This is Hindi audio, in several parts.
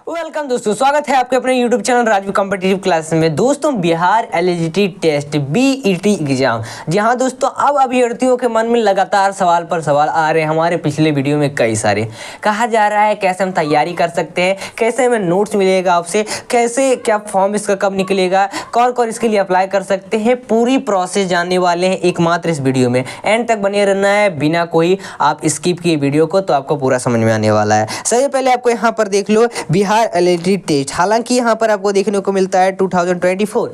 वेलकम दोस्तों, स्वागत है आपके अपने YouTube channel Rajvi competitive class में। दोस्तों, Bihar eligibility test BET exam, जी हाँ दोस्तों, अब अभ्यर्थियों के मन में लगातार सवाल पर सवाल आ रहे हैं। हमारे पिछले वीडियो में कई सारे कहा जा रहा है कैसे हम तैयारी कर सकते हैं, कैसे हमें नोट्स मिलेगा आपसे, कैसे क्या फॉर्म इसका कब निकलेगा, कौन कौन इसके लिए अप्लाई कर सकते हैं, पूरी प्रोसेस जानने वाले हैं एकमात्र इस वीडियो में। एंड तक बने रहना है, बिना कोई आप स्किप किए वीडियो को, तो आपको पूरा समझ में आने वाला है। सबसे पहले आपको यहाँ पर देख लो बिहार एलिजिबिलिटी टेस्ट। हालांकि यहाँ पर आपको देखने को मिलता है 2024।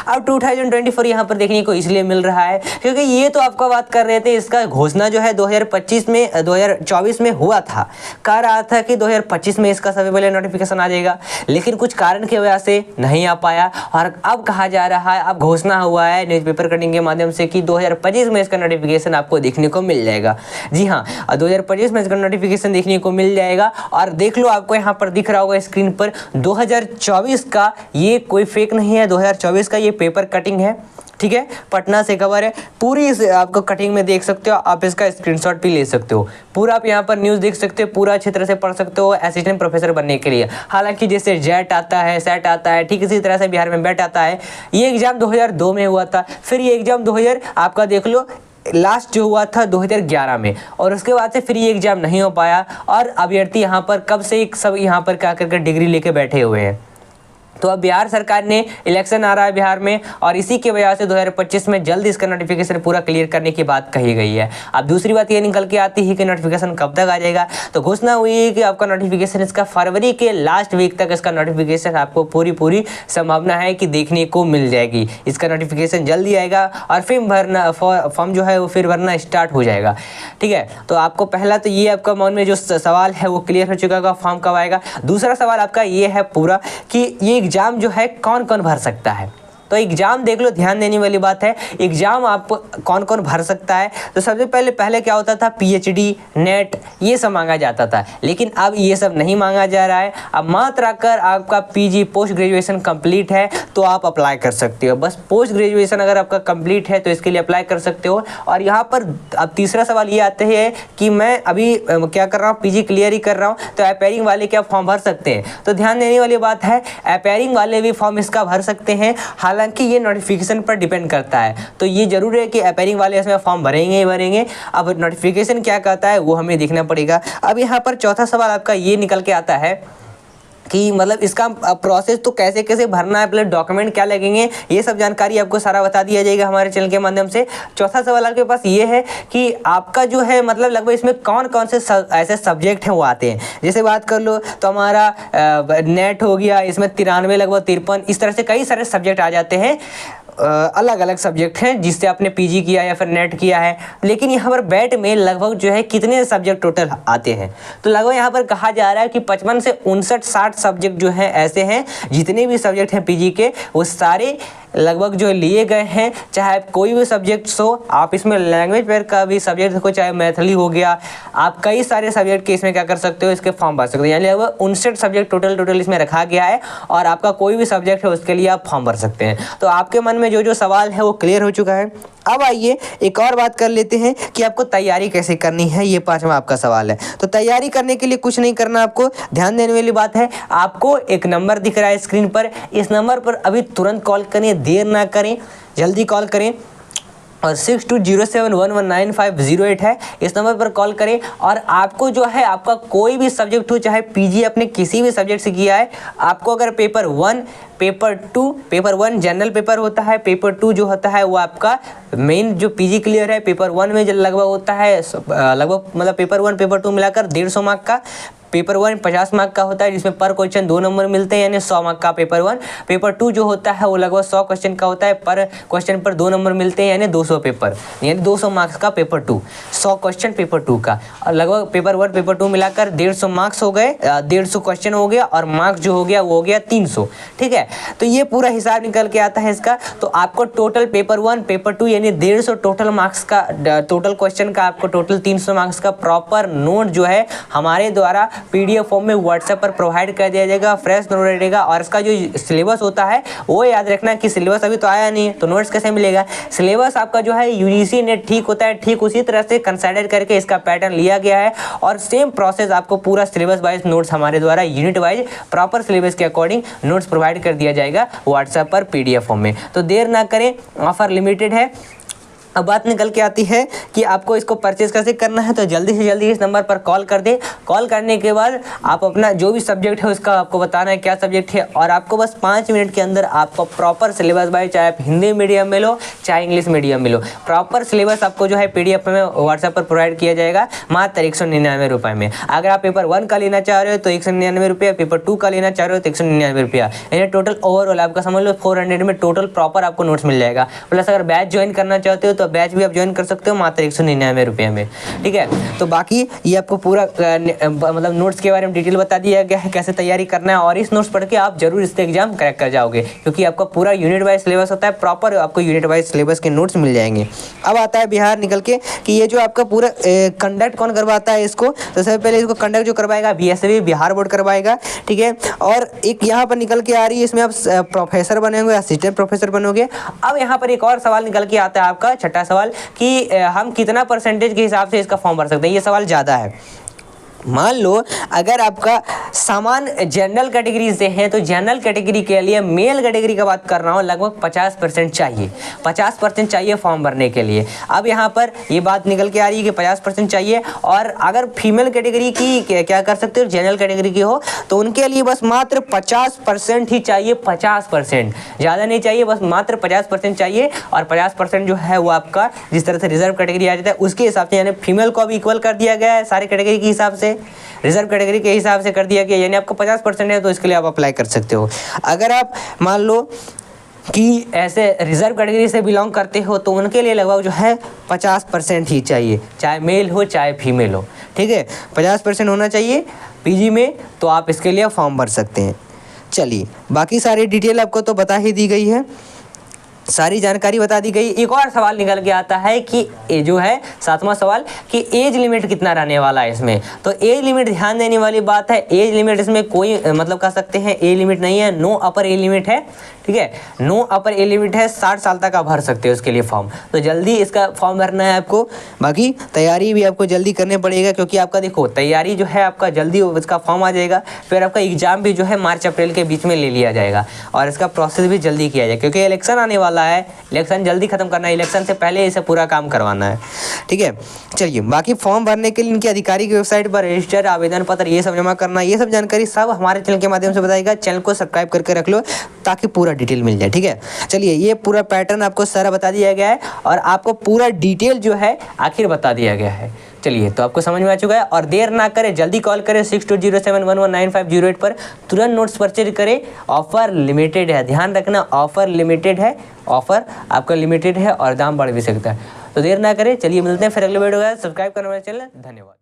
अब 2024 यहाँ पर देखने को इसलिए मिल रहा है क्योंकि ये तो आपका बात कर रहे थे, इसका घोषणा जो है 2024 में हुआ था। कह रहा था कि 2025 में इसका सबसे पहले नोटिफिकेशन आ जाएगा, लेकिन कुछ कारण की वजह से नहीं आ पाया। और अब कहा जा रहा है, अब घोषणा हुआ है न्यूज़पेपर कटिंग के माध्यम से कि 2025 में इसका नोटिफिकेशन आपको देखने को मिल जाएगा। जी हाँ, 2025 में इसका नोटिफिकेशन देखने को मिल जाएगा। और देख लो, आपको यहाँ पर दिख रहा होगा स्क्रीन पर 2024 का, ये कोई फेक नहीं है, 2024 का ये पेपर कटिंग है। ठीक है, पटना से खबर है, पूरी इस आपको कटिंग में देख सकते हो। आप इसका स्क्रीनशॉट भी ले सकते हो, पूरा आप यहाँ पर न्यूज़ देख सकते हो, पूरा अच्छी तरह से पढ़ सकते हो असिस्टेंट प्रोफेसर बनने के लिए। हालांकि जैसे जेट आता है, सेट आता है, ठीक इसी तरह से बिहार में बेट आता है। ये एग्जाम 2002 में हुआ था, फिर ये एग्जाम 2000 आपका देख लो लास्ट जो हुआ था 2011 में, और उसके बाद से फिर ये एग्जाम नहीं हो पाया। और अभ्यर्थी यहाँ पर कब से सब यहाँ पर क्या करके डिग्री लेके बैठे हुए हैं। तो अब बिहार सरकार ने, इलेक्शन आ रहा है बिहार में, और इसी की वजह से 2025 में जल्द इसका नोटिफिकेशन पूरा क्लियर करने की बात कही गई है। अब दूसरी बात ये निकल के आती है कि नोटिफिकेशन कब तक आ जाएगा। तो घोषणा हुई है कि आपका नोटिफिकेशन इसका फरवरी के लास्ट वीक तक इसका नोटिफिकेशन आपको पूरी संभावना है कि देखने को मिल जाएगी। इसका नोटिफिकेशन जल्दी आएगा और फॉर्म जो है वो फिर भरना स्टार्ट हो जाएगा। ठीक है, तो आपको पहला तो ये आपका मन में जो सवाल है वो क्लियर हो चुका है, फॉर्म कब आएगा। दूसरा सवाल आपका ये है पूरा कि ये एग्जाम जो है कौन कौन भर सकता है। तो एग्जाम देख लो, ध्यान देने वाली बात है, एग्जाम आप कौन कौन भर सकता है। तो सबसे पहले क्या होता था, PhD, नेट, ये सब मांगा जाता था, लेकिन अब ये सब नहीं मांगा जा रहा है। अब मात्र अगर आपका PG पोस्ट ग्रेजुएशन कंप्लीट है तो आप अप्लाई कर सकते हो। बस पोस्ट ग्रेजुएशन अगर आपका कंप्लीट है तो इसके लिए अप्लाई कर सकते हो। और यहाँ पर अब तीसरा सवाल ये आते हैं कि मैं अभी क्या कर रहा हूँ, PG क्लियर ही कर रहा हूँ, तो अपीयरिंग वाले क्या फॉर्म भर सकते हैं। तो ध्यान देने वाली बात है, अपीयरिंग वाले भी फॉर्म इसका भर सकते हैं। हालांकि ये नोटिफिकेशन पर डिपेंड करता है, तो ये जरूर है कि अपीयरिंग वाले इसमें फॉर्म भरेंगे ही भरेंगे। अब नोटिफिकेशन क्या कहता है वो हमें देखना पड़ेगा। अब यहाँ पर चौथा सवाल आपका ये निकल के आता है कि मतलब इसका प्रोसेस तो कैसे कैसे भरना है, प्लस डॉक्यूमेंट क्या लगेंगे, ये सब जानकारी आपको सारा बता दिया जाएगा हमारे चैनल के माध्यम से। चौथा सवाल आपके पास ये है कि आपका जो है मतलब लगभग इसमें कौन कौन से ऐसे सब्जेक्ट हैं वो आते हैं। जैसे बात कर लो तो हमारा नेट हो गया, इसमें 93 लगभग 53, इस तरह से कई सारे सब्जेक्ट आ जाते हैं। अलग अलग सब्जेक्ट हैं जिससे आपने PG किया या फिर नेट किया है। लेकिन यहाँ पर बैट में लगभग जो है कितने सब्जेक्ट टोटल आते हैं, तो लगभग यहाँ पर कहा जा रहा है कि 55 से 59-60 सब्जेक्ट जो हैं ऐसे हैं, जितने भी सब्जेक्ट हैं PG के वो सारे लगभग जो लिए गए हैं। चाहे कोई भी सब्जेक्ट्स हो, आप इसमें लैंग्वेज पेयर का भी सब्जेक्ट हो, चाहे मैथिली हो गया, आप कई सारे सब्जेक्ट के इसमें क्या कर सकते हो, इसके फॉर्म भर सकते हो। यानी लगभग 59 सब्जेक्ट टोटल इसमें रखा गया है, और आपका कोई भी सब्जेक्ट है उसके लिए आप फॉर्म भर सकते हैं। तो आपके मन में जो सवाल है वो क्लियर हो चुका है। अब आइए एक और बात कर लेते हैं कि आपको तैयारी कैसे करनी है, ये 5वां आपका सवाल है। तो तैयारी करने के लिए कुछ नहीं करना, आपको ध्यान देने वाली बात है, आपको एक नंबर दिख रहा है स्क्रीन पर, इस नंबर पर अभी तुरंत कॉल करें, देर ना करें, जल्दी कॉल करें। और 6207119508 है, इस नंबर पर कॉल करें। और आपको जो है आपका कोई भी सब्जेक्ट हो, चाहे PG अपने किसी भी सब्जेक्ट से किया है, आपको अगर पेपर 1, पेपर 1 जनरल पेपर होता है, पेपर 2 जो होता है वो आपका मेन जो PG क्लियर है, पेपर 1 में लगभग होता है लगभग मतलब पेपर 1 पेपर 2 मिलाकर 150 मार्क का। पेपर 1 50 मार्क का होता है, जिसमें पर क्वेश्चन 2 नंबर मिलते हैं, यानी 100 मार्क का पेपर 1। पेपर 2 जो होता है वो लगभग 100 क्वेश्चन का होता है, पर क्वेश्चन पर 2 नंबर मिलते हैं, यानी 200 पेपर, यानी 200 मार्क्स का पेपर 2, 100 क्वेश्चन पेपर 2 का। और लगभग पेपर 1 पेपर 2 मिलाकर 150 मार्क्स हो गए, 150 क्वेश्चन हो गया, और मार्क्स जो हो गया वो हो गया 300। ठीक है, तो ये पूरा हिसाब निकल के आता है इसका। तो आपको टोटल पेपर 1 पेपर 2 यानी 150 टोटल मार्क्स का, टोटल क्वेश्चन का आपको टोटल 300 मार्क्स का प्रॉपर नोट जो है हमारे द्वारा PDF फॉर्म में व्हाट्सएप पर प्रोवाइड कर दिया जाएगा, फ्रेश नोट रहेगा। और इसका जो सिलेबस होता है वो याद रखना कि सिलेबस अभी तो आया नहीं है तो नोट्स कैसे मिलेगा। सिलेबस आपका जो है UGC नेट ठीक होता है, ठीक उसी तरह से कंसाइडर करके इसका पैटर्न लिया गया है और सेम प्रोसेस आपको पूरा सिलेबस वाइज नोट्स हमारे द्वारा यूनिट वाइज प्रॉपर सिलेबस के अकॉर्डिंग नोट्स प्रोवाइड कर दिया जाएगा व्हाट्सएप पर PDF फॉर्म में। तो देर ना करें, ऑफर लिमिटेड है। अब बात निकल के आती है कि आपको इसको परचेज कैसे करना है, तो जल्दी से जल्दी इस नंबर पर कॉल कर दे। कॉल करने के बाद आप अपना जो भी सब्जेक्ट है उसका आपको बताना है क्या सब्जेक्ट है, और आपको बस 5 मिनट के अंदर आपको प्रॉपर सिलेबस बाय, चाहे आप हिंदी मीडियम में लो चाहे इंग्लिश मीडियम में लो, प्रॉपर सिलेबस आपको जो है PDF में व्हाट्सएप पर प्रोवाइड किया जाएगा मात्र 199 रुपये में। अगर आप पेपर 1 का लेना चाह रहे हो तो 199 रुपये, पेपर 2 का लेना चाह रहे हो तो 199 रुपया। यानी टोटल ओवरऑल आपका समझ लो 400 में टोटल प्रॉपर आपको नोट्स मिल जाएगा। प्लस अगर बैच ज्वाइन करना चाहते हो तो बैच भी आप ज्वाइन कर सकते हो मात्र 199 रुपये में। ठीक है, तो बाकी ये आपको पूरा मतलब नोट्स के बारे में डिटेल बता दिया गया है, कैसे तैयारी करना है, और इस नोट्स पढ़ के आप जरूर इससे एग्जाम क्रैक कर जाओगे, क्योंकि आपका पूरा यूनिट वाइज सिलेबस होता है, प्रॉपर आपको यूनिट वाइज सिलेबस के नोट्स मिल जाएंगे। अब आता है बिहार निकल के कि ये जो आपका पूरा कंडक्ट कौन करवाता है इसको, तो सबसे पहले इसको कंडक्ट जो करवाएगा BSV बिहार बोर्ड करवाएगा। ठीक है, और एक यहाँ पर निकल के आ रही है, इसमें आप प्रोफेसर बनेंगे, असिस्टेंट प्रोफेसर बनोगे। अब यहाँ पर एक और सवाल निकल के आता है आपका छठा सवाल कि हम कितना परसेंटेज के हिसाब से इसका फॉर्म भर सकते हैं। ये सवाल ज़्यादा है। मान लो अगर आपका सामान जनरल कैटेगरी से है तो जनरल कैटेगरी के लिए, मेल कैटेगरी का बात कर रहा हूँ, लगभग 50% चाहिए, 50% चाहिए फॉर्म भरने के लिए। अब यहाँ पर ये बात निकल के आ रही है कि 50% चाहिए, और अगर फीमेल कैटेगरी की क्या कर सकते हो, जनरल कैटेगरी की हो तो उनके लिए बस मात्र 50% ही चाहिए, 50%, ज़्यादा नहीं चाहिए, बस मात्र 50% चाहिए। और 50% जो है वो आपका जिस तरह से रिजर्व कैटेगरी आ जाता है उसके हिसाब से, यानी फीमेल को भी इक्वल कर दिया गया है सारी कैटेगरी के हिसाब से, रिजर्व कैटेगरी के हिसाब से कर दिया गया, यानी आपको 50% है तो इसके लिए आप अप्लाई कर सकते हो। अगर आप मान लो कि ऐसे रिजर्व कैटेगरी से बिलोंग करते हो तो उनके लिए लगभग जो है 50% ही चाहिए, चाहे मेल हो चाहे फीमेल हो। ठीक है, 50% होना चाहिए PG में, तो आप इसके लिए फॉर्म भर सकते हैं। चलिए, बाकी सारी डिटेल आपको तो बता ही दी गई है, सारी जानकारी बता दी गई। एक और सवाल निकल के आता है कि ये जो है 7वां सवाल कि एज लिमिट कितना रहने वाला है इसमें। तो एज लिमिट ध्यान देने वाली बात है, एज लिमिट इसमें कोई मतलब कह सकते हैं एज लिमिट नहीं है, नो अपर एज लिमिट है। ठीक है, नो अपर एज लिमिट है, 60 साल तक आप भर सकते हो उसके लिए फॉर्म। तो जल्दी इसका फॉर्म भरना है आपको। बाकी तैयारी भी आपको जल्दी करनी पड़ेगा, क्योंकि आपका देखो तैयारी जो है आपका जल्दी इसका फॉर्म आ जाएगा, फिर आपका एग्जाम भी जो है मार्च अप्रैल के बीच में ले लिया जाएगा, और इसका प्रोसेस भी जल्दी किया जाएगा, क्योंकि इलेक्शन आने वाला है, इलेक्शन जल्दी खत्म करना है, इलेक्शन से पहले इसे पूरा काम करवाना है। ठीक है, चलिए, बाकी फॉर्म भरने के लिए इनकी अधिकारी की वेबसाइट पर रजिस्टर, आवेदन पत्र ये सब जमा करना, ये सब जानकारी सब हमारे चैनल के माध्यम से बताएगा। चैनल को सब्सक्राइब करके रख लो ताकि पूरा डिटेल मिल जाए। ठीक है, चलिए, ये पूरा पैटर्न आपको सारा बता दिया गया है और आपको पूरा डिटेल जो है आखिर बता दिया गया है। चलिए, तो आपको समझ में आ चुका है, और देर ना करें, जल्दी कॉल करें 6207119508 पर, तुरंत नोट्स परचेज करें। ऑफर लिमिटेड है, ध्यान रखना, ऑफर लिमिटेड है, ऑफर आपका लिमिटेड है और दाम बढ़ भी सकता है। तो देर ना करें, चलिए मिलते हैं फिर अगले वीडियो में। सब्सक्राइब करना मेरा चैनल, धन्यवाद।